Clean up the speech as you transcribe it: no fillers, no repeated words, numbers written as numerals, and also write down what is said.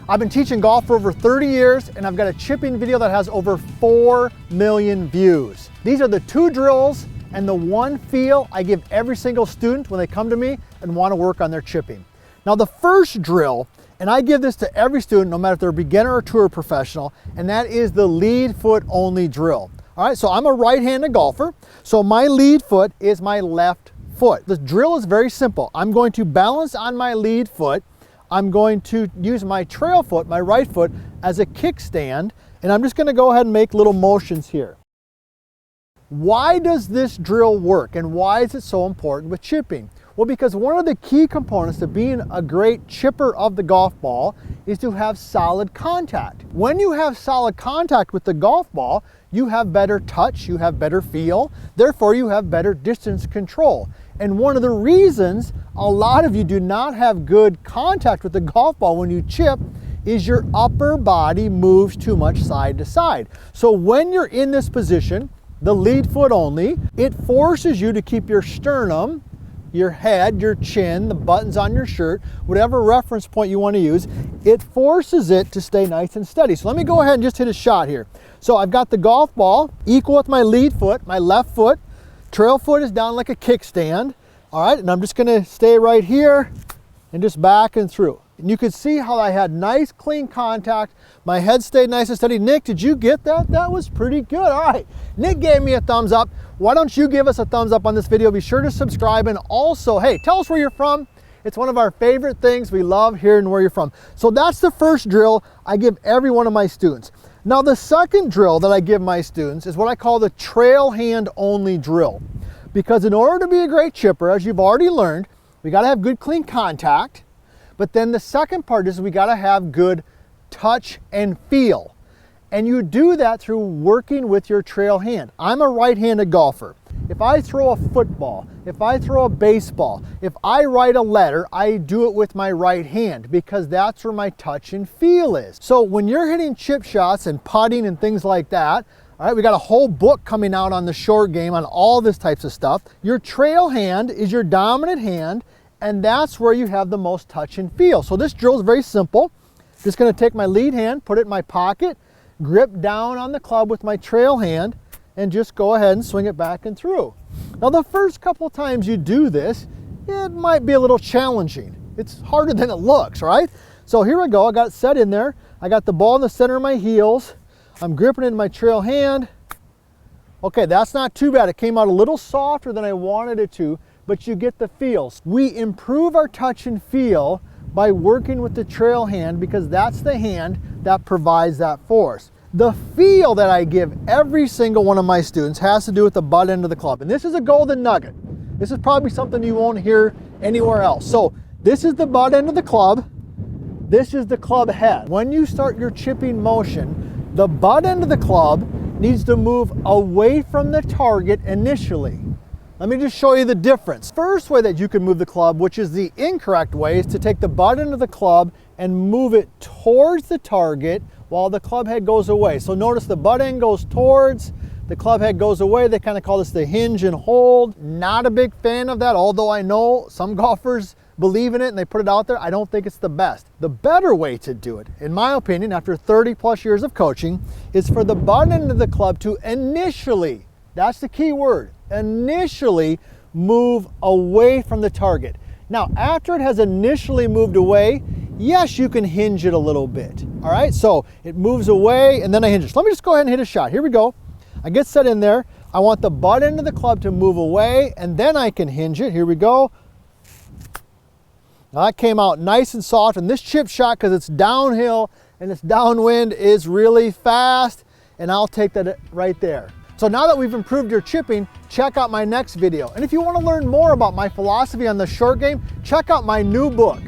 I've been teaching golf for over 30 years and I've got a chipping video that has over 4 million views. These are the 2 drills and the 1 feel I give every single student when they come to me and want to work on their chipping. Now the first drill, and I give this to every student no matter if they're a beginner or tour professional, and that is the lead foot only drill. All right, so I'm a right-handed golfer, so my lead foot is my left foot. The drill is very simple. I'm going to balance on my lead foot. I'm going to use my trail foot, my right foot, as a kickstand, and I'm just going to go ahead and make little motions here. Why does this drill work and why is it so important with chipping? Well, because one of the key components to being a great chipper of the golf ball is to have solid contact. When you have solid contact with the golf ball, you have better touch, you have better feel, therefore you have better distance control. And one of the reasons a lot of you do not have good contact with the golf ball when you chip is your upper body moves too much side to side. So when you're in this position, the lead foot only, it forces you to keep your sternum, your head, your chin, the buttons on your shirt, whatever reference point you want to use, it forces it to stay nice and steady. So let me go ahead and just hit a shot here. So I've got the golf ball equal with my lead foot, my left foot, trail foot is down like a kickstand. All right, and I'm just gonna stay right here and just back and through. And you could see how I had nice clean contact. My head stayed nice and steady. Nick, did you get that? That was pretty good. All right, Nick gave me a thumbs up. Why don't you give us a thumbs up on this video? Be sure to subscribe, and also, hey, tell us where you're from. It's one of our favorite things. We love hearing where you're from. So that's the first drill I give every one of my students. Now the second drill that I give my students is what I call the trail hand only drill. Because in order to be a great chipper, as you've already learned, we gotta have good clean contact. But then the second part is we gotta have good touch and feel. And you do that through working with your trail hand. I'm a right-handed golfer. If I throw a football, if I throw a baseball, if I write a letter, I do it with my right hand because that's where my touch and feel is. So when you're hitting chip shots and putting and things like that, all right, we got a whole book coming out on the short game on all this types of stuff. Your trail hand is your dominant hand, and that's where you have the most touch and feel. So this drill is very simple. Just gonna take my lead hand, put it in my pocket, grip down on the club with my trail hand, and just go ahead and swing it back and through. Now the first couple times you do this, it might be a little challenging. It's harder than it looks, right? So here we go, I got it set in there. I got the ball in the center of my heels. I'm gripping it in my trail hand. Okay, that's not too bad. It came out a little softer than I wanted it to, but you get the feels. We improve our touch and feel by working with the trail hand because that's the hand that provides that force. The feel that I give every single one of my students has to do with the butt end of the club. And this is a golden nugget. This is probably something you won't hear anywhere else. So this is the butt end of the club. This is the club head. When you start your chipping motion, the butt end of the club needs to move away from the target initially. Let me just show you the difference. First way that you can move the club, which is the incorrect way, is to take the butt end of the club and move it towards the target while the club head goes away. So notice the butt end goes towards, the club head goes away. They kind of call this the hinge and hold. Not a big fan of that, although I know some golfers believe in it and they put it out there. I don't think it's the best. The better way to do it, in my opinion, after 30 plus years of coaching, is for the butt end of the club to initially, that's the key word, initially move away from the target. Now, after it has initially moved away, yes, you can hinge it a little bit. All right, so it moves away and then I hinge it. So let me just go ahead and hit a shot. Here we go. I get set in there. I want the butt end of the club to move away and then I can hinge it. Here we go. Now that came out nice and soft, and this chip shot, because it's downhill and it's downwind, is really fast, and I'll take that right there. So now that we've improved your chipping, check out my next video. And if you want to learn more about my philosophy on the short game, check out my new book.